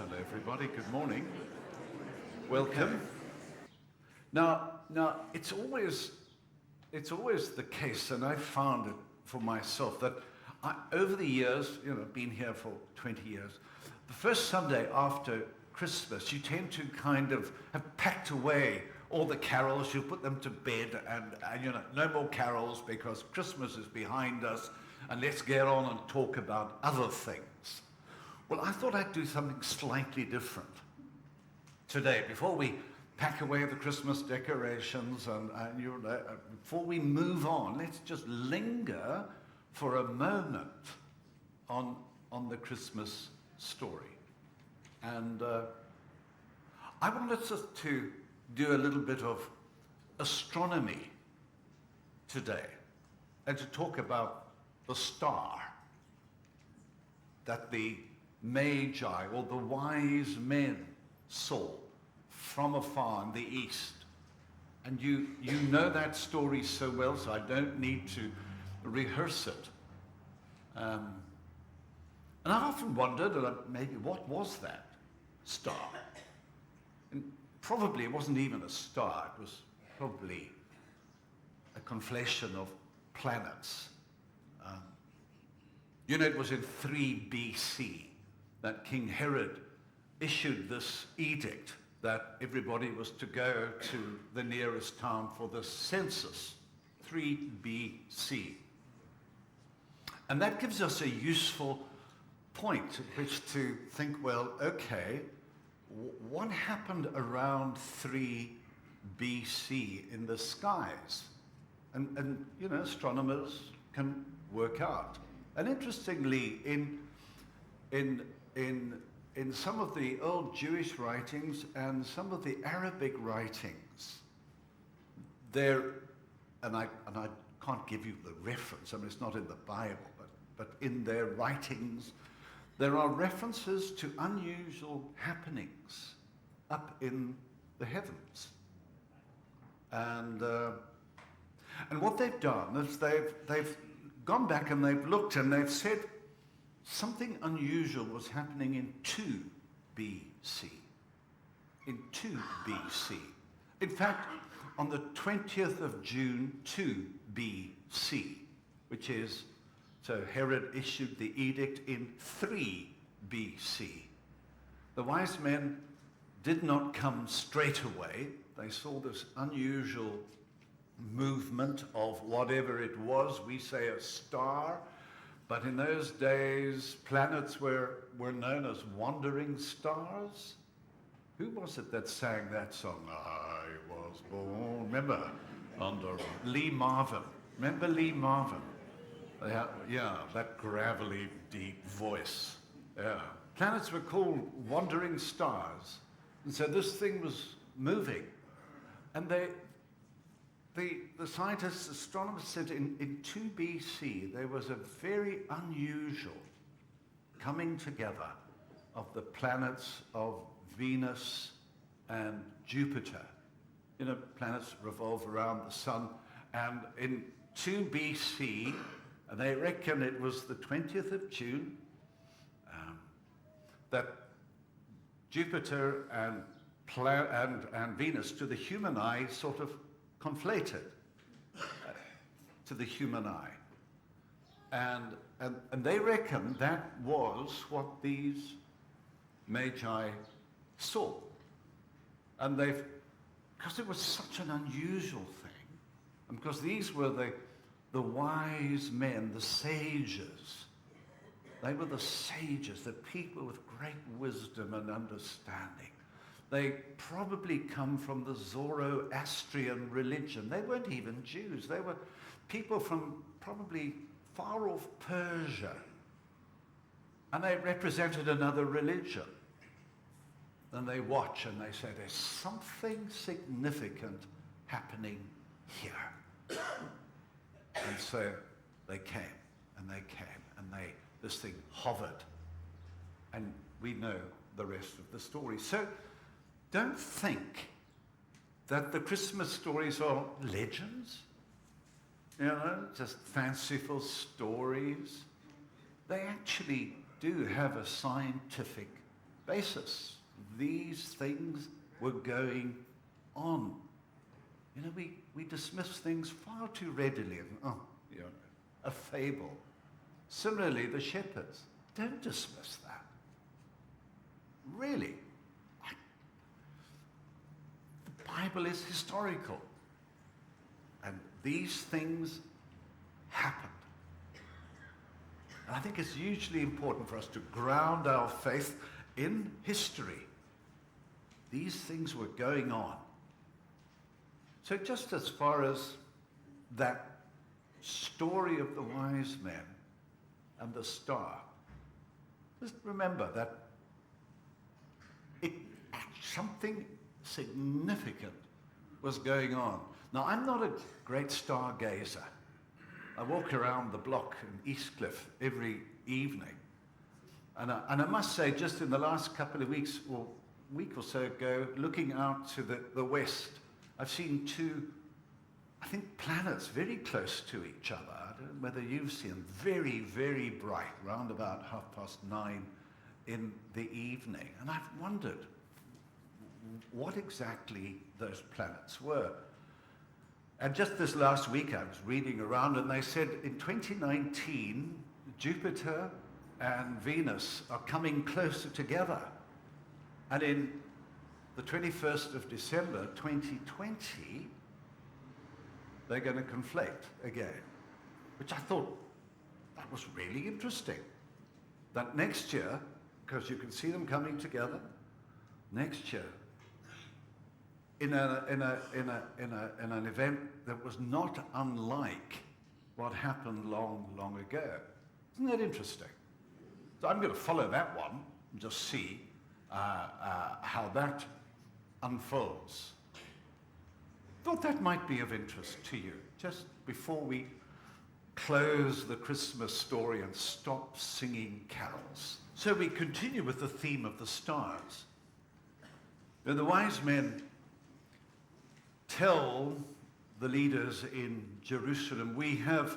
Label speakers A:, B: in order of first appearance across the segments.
A: Hello, everybody. Good morning. Welcome. Now, it's always the case, and I've found it for myself that over the years, been here for 20 years, the first Sunday after Christmas, you tend to kind of have packed away all the carols. You put them to bed, and no more carols because Christmas is behind us, and let's get on and talk about other things. Well, I thought I'd do something slightly different today. Before we pack away the Christmas decorations and before we move on, let's just linger for a moment on the Christmas story. And I wanted us to do a little bit of astronomy today and to talk about the star that the Magi, or the wise men, saw from afar in the east. And you know that story so well, so I don't need to rehearse it. And I've often wondered, maybe, what was that star? And probably it wasn't even a star. It was probably a conflation of planets. It was in 3 BC that King Herod issued this edict that everybody was to go to the nearest town for the census, 3 BC. And that gives us a useful point at which to think, well, okay, what happened around 3 BC in the skies? And astronomers can work out. And interestingly, in some of the old Jewish writings and some of the Arabic writings, and I can't give you the reference, it's not in the Bible, but in their writings, there are references to unusual happenings up in the heavens. And what they've done is they've gone back and they've looked and they've said something unusual was happening in 2 BC. In 2 BC. In fact, on the 20th of June, 2 BC, which is, so Herod issued the edict in 3 BC. The wise men did not come straight away. They saw this unusual movement of whatever it was. We say a star, but in those days, planets were known as wandering stars. Who was it that sang that song? I was born, remember, under Lee Marvin. Remember Lee Marvin? Yeah, that gravelly, deep voice. Yeah. Planets were called wandering stars. And so this thing was moving. And the scientists, astronomers said in 2 BC, there was a very unusual coming together of the planets of Venus and Jupiter. Planets revolve around the sun. And in 2 BC, they reckon it was the 20th of June, that Jupiter and Venus, to the human eye, sort of conflated to the human eye. And they reckon that was what these Magi saw. And because it was such an unusual thing, and because these were the wise men, the sages. They were the sages, the people with great wisdom and understanding. They probably come from the Zoroastrian religion. They weren't even Jews. They were people from probably far off Persia. And they represented another religion. And they watch and they say, there's something significant happening here. And so they came, and this thing hovered. And we know the rest of the story. So don't think that the Christmas stories are legends, just fanciful stories. They actually do have a scientific basis. These things were going on. You know, we dismiss things far too readily. A fable. Similarly, the shepherds. Don't dismiss that. Really. The Bible is historical. And these things happened. And I think it's hugely important for us to ground our faith in history. These things were going on. So just as far as that story of the wise men and the star, just remember that something significant was going on. Now, I'm not a great stargazer. I walk around the block in Eastcliff every evening. And I must say, just in the last couple of weeks, or week or so ago, looking out to the west, I've seen two, I think, planets very close to each other. I don't know whether you've seen them. Very, very bright, round about 9:30 in the evening. And I've wondered what exactly those planets were. And just this last week I was reading around and they said in 2019, Jupiter and Venus are coming closer together. And in the 21st of December 2020, they're going to conflate again, which I thought that was really interesting. That next year, because you can see them coming together, next year, in an event that was not unlike what happened long ago. Isn't that interesting? So I'm going to follow that one and just see how that unfolds. Thought that might be of interest to you, just before we close the Christmas story and stop singing carols. So we continue with the theme of the stars. Now, the wise men tell the leaders in Jerusalem, we have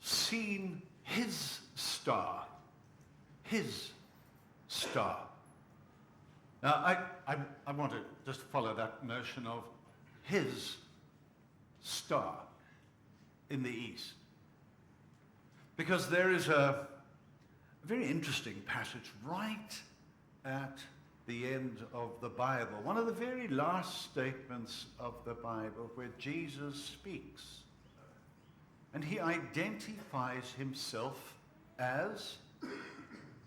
A: seen his star. His star. Now, I want to just follow that notion of his star in the east. Because there is a very interesting passage right at the end of the Bible, one of the very last statements of the Bible where Jesus speaks. And he identifies himself as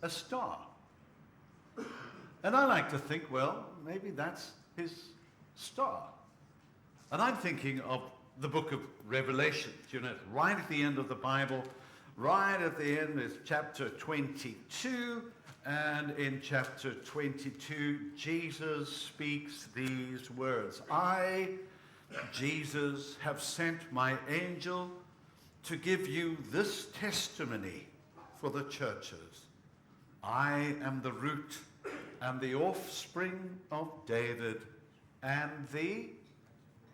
A: a star. And I like to think, well, maybe that's his star. And I'm thinking of the book of Revelation, you know, right at the end of the Bible, right at the end is chapter 22, and in chapter 22, Jesus speaks these words. I, Jesus, have sent my angel to give you this testimony for the churches. I am the root and the offspring of David and the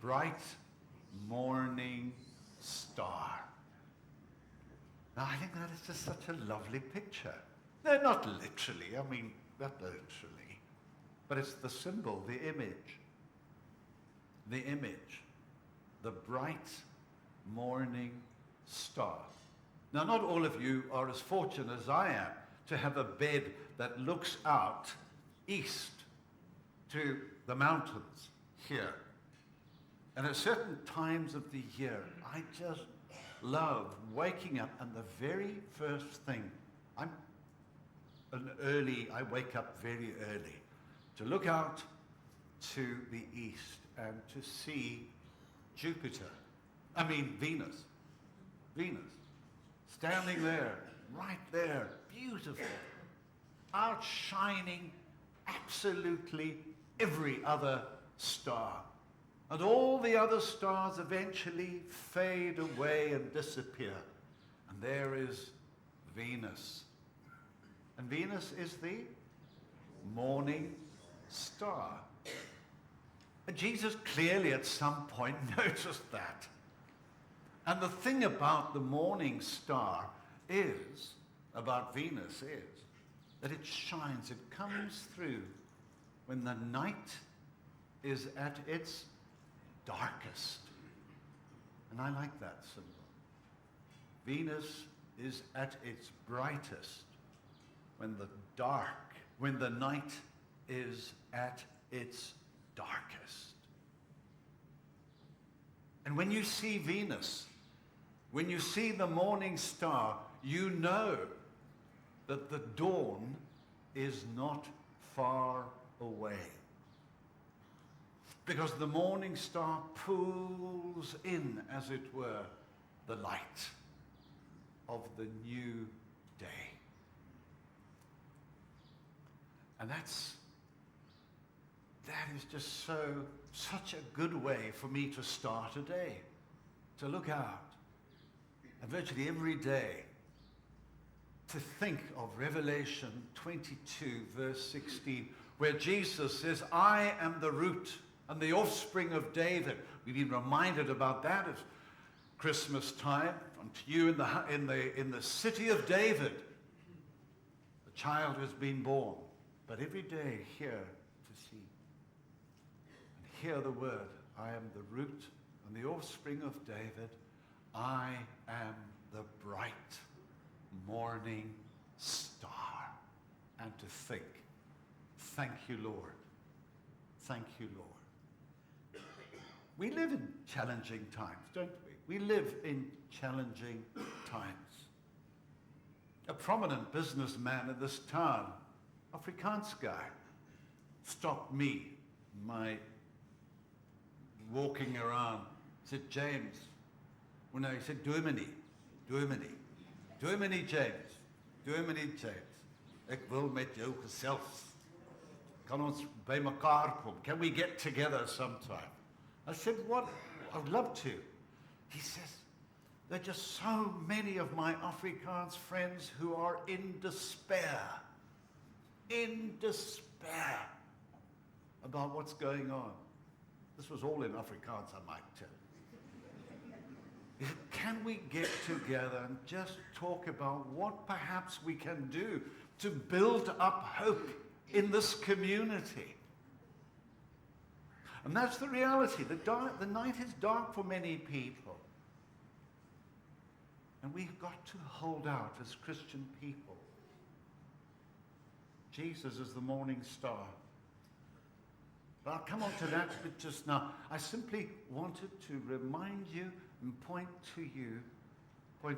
A: bright morning star. Now, I think that is just such a lovely picture. No, not literally, not literally. But it's the symbol, the image. The image. The bright morning star. Now, not all of you are as fortunate as I am to have a bed that looks out east to the mountains here. And at certain times of the year, I just love waking up and the very first thing, I wake up very early to look out to the east and to see Venus, standing there, right there, beautiful, outshining absolutely every other star. And all the other stars eventually fade away and disappear. And there is Venus. And Venus is the morning star. And Jesus clearly at some point noticed that. And the thing about the morning star about Venus is, that it shines, it comes through when the night is at its darkest. And I like that symbol. Venus is at its brightest when the night is at its darkest. And when you see Venus, when you see the morning star, you know that the dawn is not far away. Because the morning star pulls in, as it were, the light of the new day. And that is just such a good way for me to start a day, to look out, and virtually every day, to think of Revelation 22, verse 16, where Jesus says, I am the root and the offspring of David. We've been reminded about that at Christmas time. Unto you in the city of David, the child has been born. But every day here to see and hear the word, I am the root and the offspring of David. I am the bright morning star. And to think, thank you, Lord. Thank you, Lord. We live in challenging times, don't we? We live in challenging times. A prominent businessman in this town, Afrikaans guy, stopped me, my walking around, said, James. Well, no, he said, Dominee James. Ek wil met jou gesels. Kan ons by mekaar kom? Can we get together sometime? I said, what? I'd love to. He says, there are just so many of my Afrikaans friends who are in despair about what's going on. This was all in Afrikaans, I might tell you. Can we get together and just talk about what perhaps we can do to build up hope in this community? And that's the reality. The night is dark for many people. And we've got to hold out as Christian people. Jesus is the morning star. But I'll come on to that bit just now. I simply wanted to remind you and point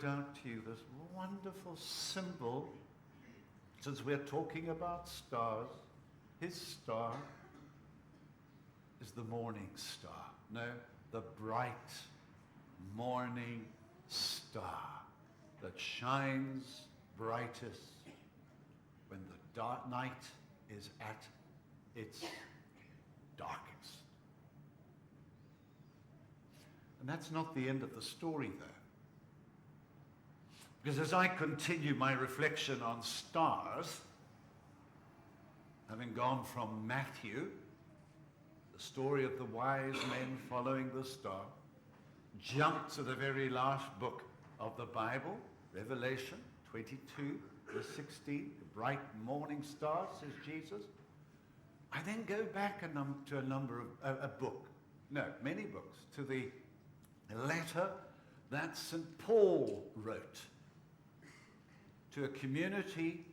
A: out to you this wonderful symbol. Since we're talking about stars, his star is the morning star. No, the bright morning star that shines brightest when the dark night is at its darkest. And that's not the end of the story, though. Because as I continue my reflection on stars, having gone from Matthew, the story of the wise men following the star, jumped to the very last book of the Bible, Revelation 22, verse 16, the bright morning star, says Jesus. I then go back to many books, to the letter that St. Paul wrote to a community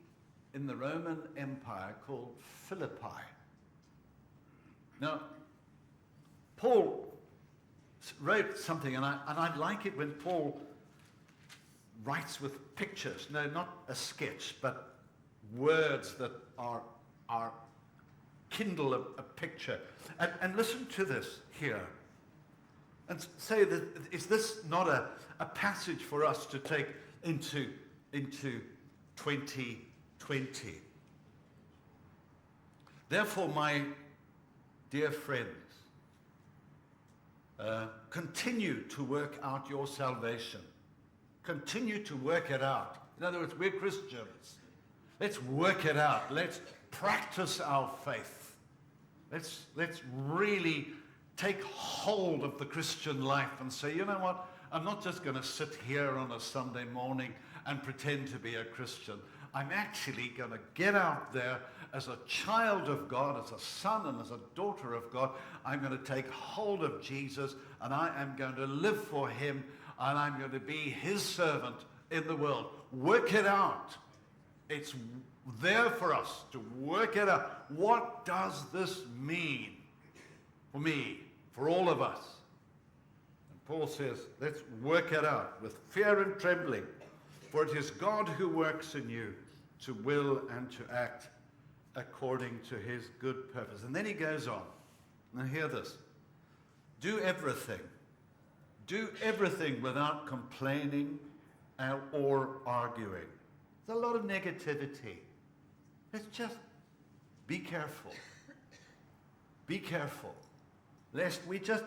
A: in the Roman Empire called Philippi. Now, Paul wrote something, and I like it when Paul writes with pictures. No, not a sketch, but words that are kindle a picture. And listen to this here. And say that, is this not a passage for us to take into 2020? Therefore, my dear friends, continue to work out your salvation. Continue to work it out. In other words, we're Christians. Let's work it out. Let's practice our faith. Let's really take hold of the Christian life and say, you know what? I'm not just going to sit here on a Sunday morning and pretend to be a Christian. I'm actually going to get out there as a child of God, as a son and as a daughter of God. I'm going to take hold of Jesus, and I am going to live for him, and I'm going to be his servant in the world. Work it out. It's there for us to work it out. What does this mean for me, for all of us? And Paul says, let's work it out with fear and trembling, for it is God who works in you to will and to act according to his good purpose. And then he goes on. Now hear this. Do everything without complaining or arguing. There's a lot of negativity. Let's just be careful. Be careful. Lest we just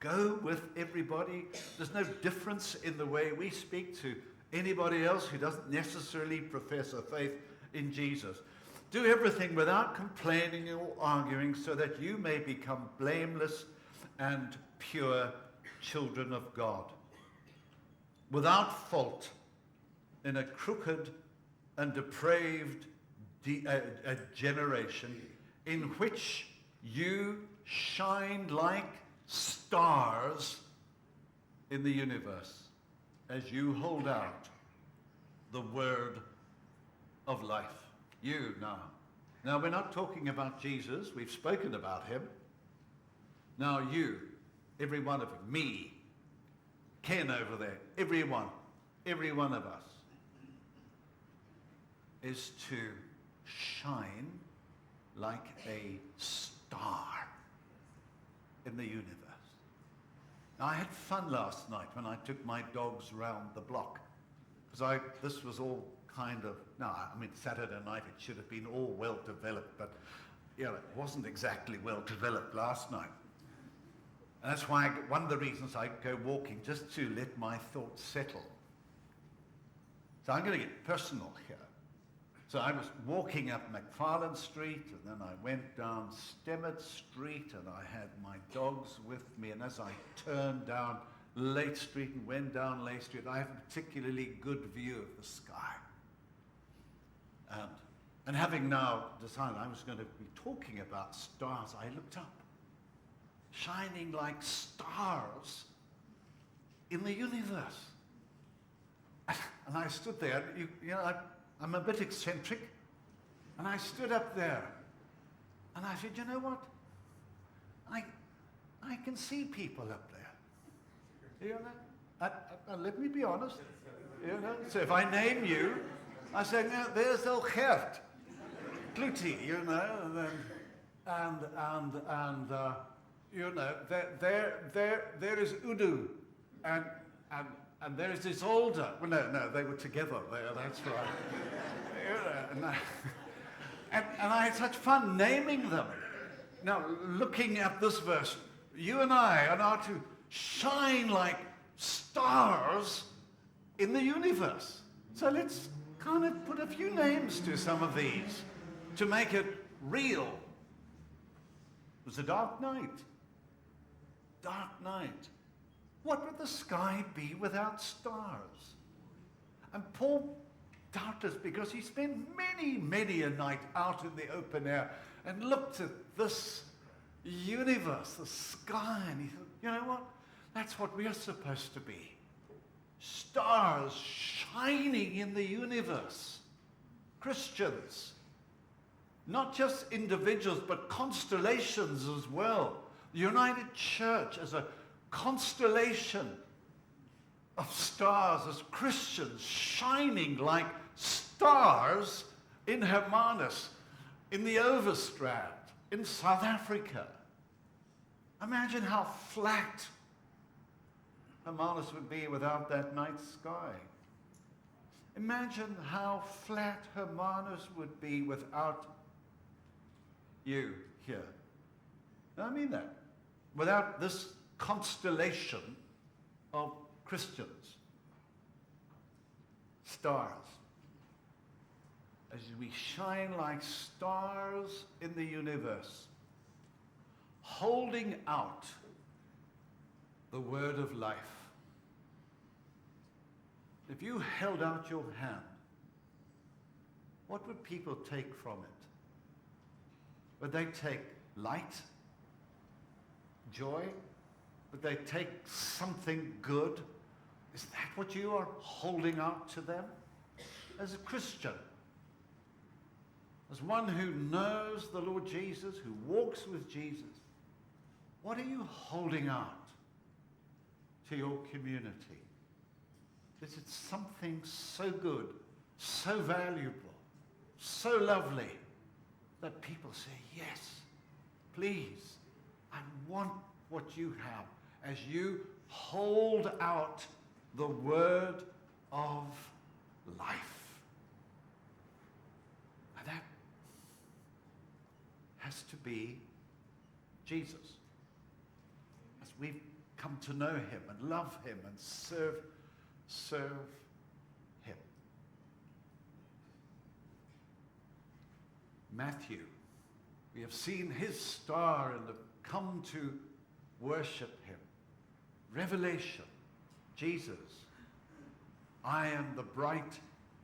A: go with everybody. There's no difference in the way we speak to anybody else who doesn't necessarily profess a faith in Jesus. Do everything without complaining or arguing, so that you may become blameless and pure children of God, without fault in a crooked and depraved generation, in which you shine like stars in the universe, as you hold out the word of life. You now. Now, we're not talking about Jesus. We've spoken about him. Now you, every one of you, me, Ken over there, every one of us, is to shine like a star in the universe. Now, I had fun last night when I took my dogs round the block, because this was all kind of, Saturday night it should have been all well developed, but it wasn't exactly well developed last night. And that's why one of the reasons I go walking, just to let my thoughts settle. So I'm going to get personal here. So I was walking up McFarland Street, and then I went down Stemmett Street, and I had my dogs with me, and as I turned down Lake Street and went down Lake Street, I have a particularly good view of the sky. And having now decided I was going to be talking about stars, I looked up, shining like stars in the universe. And I stood there. I'm a bit eccentric, and I stood up there, and I said, you know what? I can see people up there. You know, let me be honest. You know, so if I name you, I say, no, there's old Gert, Kluti, you know, and you know, there is Udo, and there is Isolde. Well, no, they were together there. That's right. You know, and I had such fun naming them. Now, looking at this verse, you and I are now to shine like stars in the universe. So let's kind of put a few names to some of these to make it real. It was a dark night. Dark night. What would the sky be without stars? And Paul doubted, because he spent many a night out in the open air and looked at this universe, the sky, and he thought, you know what? That's what we are supposed to be. Stars shining in the universe. Christians. Not just individuals, but constellations as well. The United Church as a constellation of stars, as Christians shining like stars in Hermanus, in the Overstrand, in South Africa. Imagine how flat Hermanus would be without that night sky. Imagine how flat Hermanus would be without you here. I mean that. Without this constellation of Christians. Stars. As we shine like stars in the universe, holding out the word of life. If you held out your hand what would people take from it? Would they take light, joy? Would they take something good? Is that what you are holding out to them? As a Christian, as one who knows the Lord Jesus, who walks with Jesus, what are you holding out to your community? Is it something so good, so valuable, so lovely, that people say, yes, please, I want what you have, as you hold out the word of life. And that has to be Jesus. As we've come to know him and love him and serve him. Matthew, we have seen his star and have come to worship him. Revelation, Jesus, I am the bright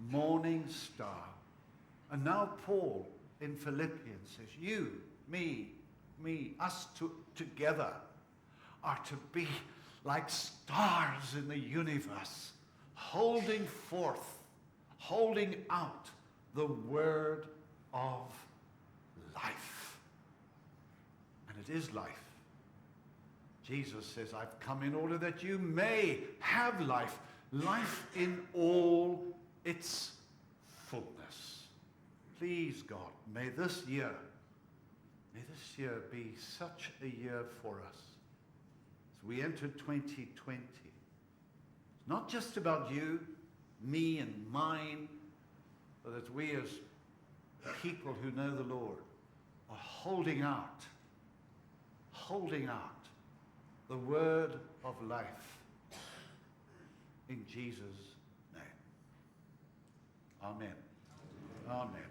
A: morning star. And now Paul in Philippians says, you, me, us together are to be like stars in the universe, holding forth, holding out the word of life. And it is life. Jesus says, I've come in order that you may have life, life in all its fullness. Please, God, may this year be such a year for us. As we enter 2020, it's not just about you, me, and mine, but that we as people who know the Lord are holding out the word of life in Jesus' name. Amen. Amen.